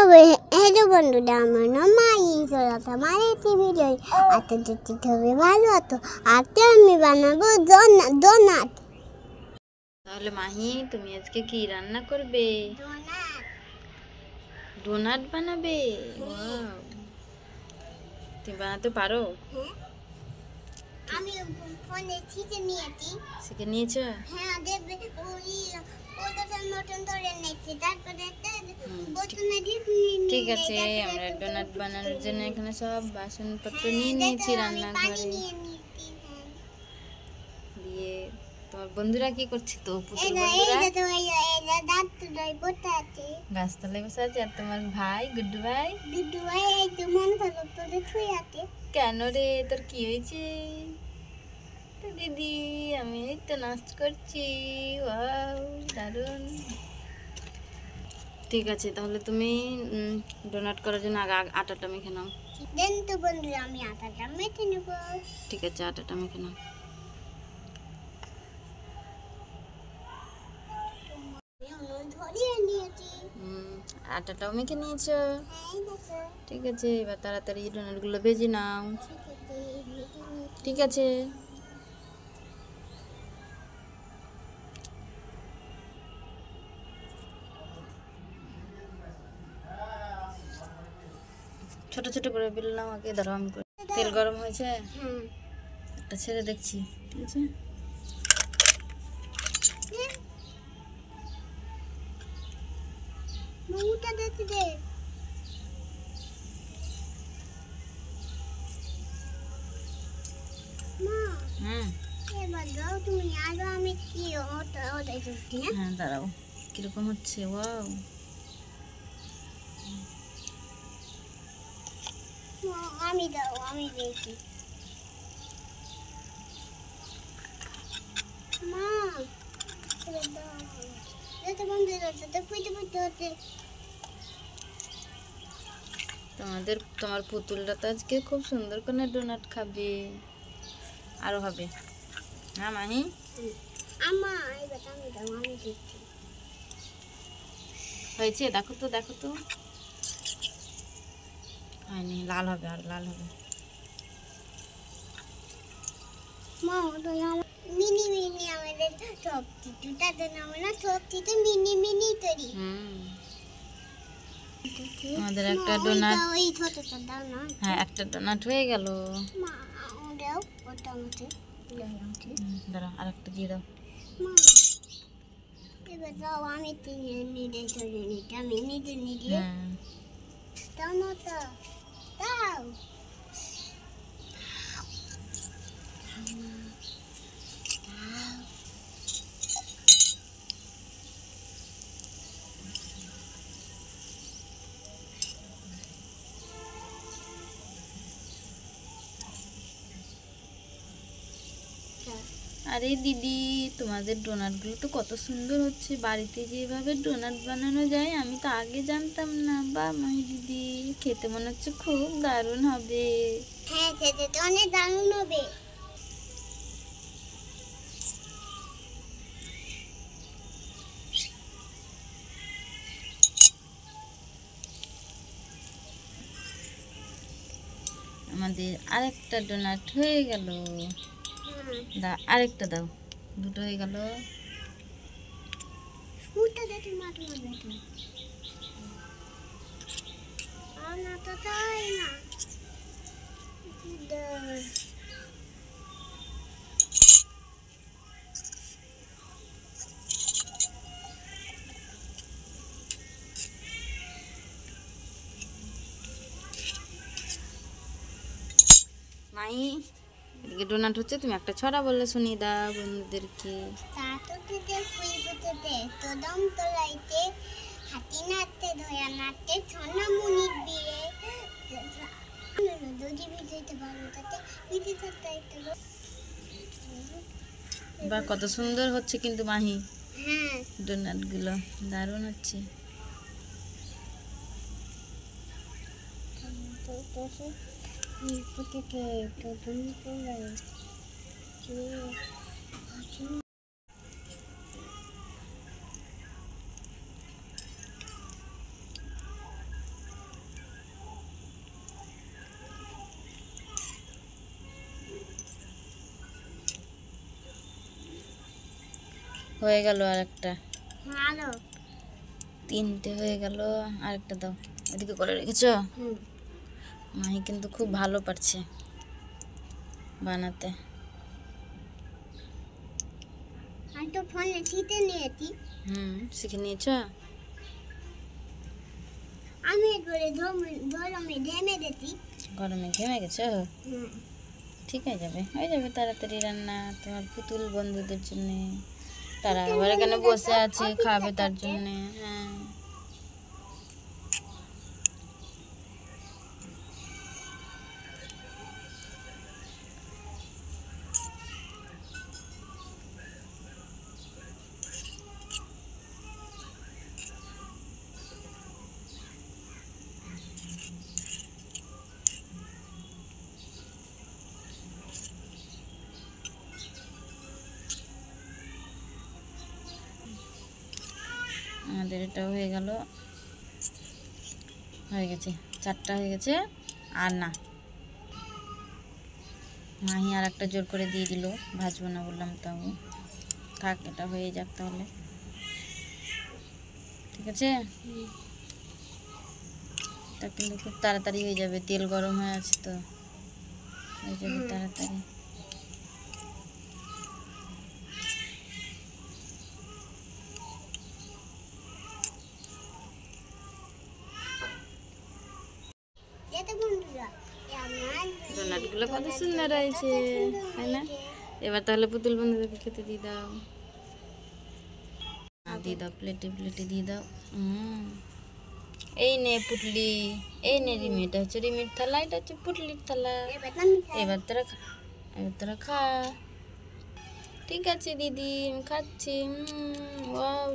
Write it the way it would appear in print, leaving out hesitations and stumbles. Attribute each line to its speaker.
Speaker 1: Hello बंधुरा আমার নাম মাহি চলছে আমার এই ভিডিও আজকে দেখতে হবে ভালো তো আজকে আমি বানাবো ডোনাট।
Speaker 2: তাহলে মাহি তুমি আজকে কি রান্না করবে? ডোনাট বানাবে? ওয়াও, তুমি বানাতে পারো?
Speaker 1: আমি ফোনে শিখে নিয়েছি।
Speaker 2: শিখে নিয়েছো?
Speaker 1: হ্যাঁ, দেখবে ওই ওটার মতন ধরে নিয়েছি, তারপরে বোতলে দিয়ে
Speaker 2: ঠিক আছে, আমরা ডোনাট বানানোর জন্য এখানে সব বাসনপত্র নিয়ে নিয়েছি রান্নাঘরে। দিয়ে তোমার বন্ধুরা কি করছে? তো পুতুল বন্ধুরা গাছতলায় বসে আছে। আর তোমার ভাই গুড্ডু ভাই
Speaker 1: এই তো মন ভালো করে শুয়ে আছে।
Speaker 2: কেন রে, তোর কি হয়েছে? তো দিদি আমি এই তো নাচ করছি। ওয়াও, দারুণ। ঠিক আছে, তাহলে তুমি ডোনাট করার জন্য আগে আটাটা মেখে নাও।
Speaker 1: দেন তো বন্ধুরা, আমি আটাটা মেখে নেব।
Speaker 2: ঠিক আছে, আটাটা মেখে নাও। আটাটাও মেখে নিয়েছো? ঠিক আছে, এবার তাড়াতাড়ি ডোনাটগুলো ভেজে নাও। ঠিক আছে, ছোট ছোট করে বেলে নাও আগে। দাঁড়াও, আমি তেল গরম হয়েছে, একটা ছেড়ে দেখছি। ঠিক আছে,
Speaker 1: মুটা দেখতে দে। মা, এবার দাও তুমি, আরো আমি কি ওটা দেখছি।
Speaker 2: হ্যাঁ দাঁড়াও, কিরকম হচ্ছে? ওয়াও,
Speaker 1: আমি দাও, আমি দেখি। মা, এবার দাও। এটা বন্ধ করতে তো ফুটে ফুটে হচ্ছে।
Speaker 2: তোমার পুতুলটা তো আজকে খুব সুন্দর করে ডোনাট খাবে। আরো হবে। হ্যাঁ মাহি,
Speaker 1: আমা এবার আমি দাও, আমি দেখছি।
Speaker 2: হয়েছে? দেখো তো, দেখো তো। হয়নি, লাল হবে, আর লাল হবে।
Speaker 1: মা ওটা মিনি মিনি আমাদের সব কিছুটা দেন, আমরা সব কিছু মিনি মিনি তৈরি।
Speaker 2: আমাদের একটা ডোনাট,
Speaker 1: ওই ছোটটা দাও না।
Speaker 2: হ্যাঁ একটা ডোনাট হয়ে গেল।
Speaker 1: মা দাও ওটা আমাকে।
Speaker 2: দাঁড়াও, আরেকটা দিয়ে দাও।
Speaker 1: মা এবার দাও, আমি নিজে তৈরি নিতে, আমি নিজে নিজে দাও না তো, দাও।
Speaker 2: আরে দিদি, তোমাদের ডোনাটগুলো তো কত সুন্দর হচ্ছে। বাড়িতে যেভাবে ডোনাট বানানো যায় আমি তো আগে জানতাম না। বা মাহি দিদি, খেতে মনে হচ্ছে খুব দারুণ হবে।
Speaker 1: হ্যাঁ, খেতে তো অনেক দারুণ হবে।
Speaker 2: আমাদের আরেকটা ডোনাট হয়ে গেল। আরেকটা দাও, দুটো হয়ে গেল।
Speaker 1: না তো তাই না।
Speaker 2: মাই, এদিকে ডোনাট হচ্ছে, তুমি একটা ছড়া বললে শুনিয়ে দাও বন্ধুদেরকে।
Speaker 1: তোদম তোলাইতে হাতি নাচতে, ধয়া নাচতে, ছনা মুনির বিয়ে দড়ি ভিজাইতে ভালো তাতে ভিজে থাকতে।
Speaker 2: বা কত সুন্দর হচ্ছে কিন্তু মাহি।
Speaker 1: হ্যাঁ,
Speaker 2: ডোনাট গুলো দারুণ হচ্ছে। হয়ে গেল আর একটা,
Speaker 1: আরো
Speaker 2: 3টে হয়ে গেল। আরেকটা দাও, ওদিকে করে রেখেছ।
Speaker 1: হুম
Speaker 2: মাহি কিন্তু খুব ভালো পারছে বানাতে।
Speaker 1: আমি তো ফোনে শিখে নিয়েছি।
Speaker 2: শিখে নিয়েছ।
Speaker 1: আমি করে গরমে ঘেমে গেছি।
Speaker 2: গরমে ঘেমে গেছো?
Speaker 1: হুম
Speaker 2: ঠিক হয়ে যাবে, হয়ে যাবে তাড়াতাড়ি রান্না তোমার পুতুল বন্ধুদের জন্য। তারা আবার এখানে বসে আছে খাবে তার জন্যে। হ্যাঁ আমাদের এটাও হয়ে গেল, হয়ে গেছে 4টা হয়ে গেছে। আর না, মাহি আর একটা জোর করে দিয়ে দিল, ভাজবো না বললাম, তাও থাক, এটা হয়ে যাক তাহলে। ঠিক আছে, এটা কিন্তু খুব তাড়াতাড়ি হয়ে যাবে, তেল গরম হয়ে আছে তো, হয়ে যাবে তাড়াতাড়ি।
Speaker 1: যেতে বন্ধুরা আমার
Speaker 2: ডোনাটগুলো কত সুন্দর হয়েছে, তাই না? এবার তাহলে পুতুল বন্ধুদেরকে খেতে দিয়ে দাও, দিয়ে দাও, প্লেটে প্লেটে দিয়ে দাও। এই নে পুটলি, এই নে রিমি, এটা হচ্ছে রিমির থালা, এটা হচ্ছে পুটলির থালা। এবার তোরা খা। ঠিক আছে দিদি, আমি খাচ্ছি। ওয়াও।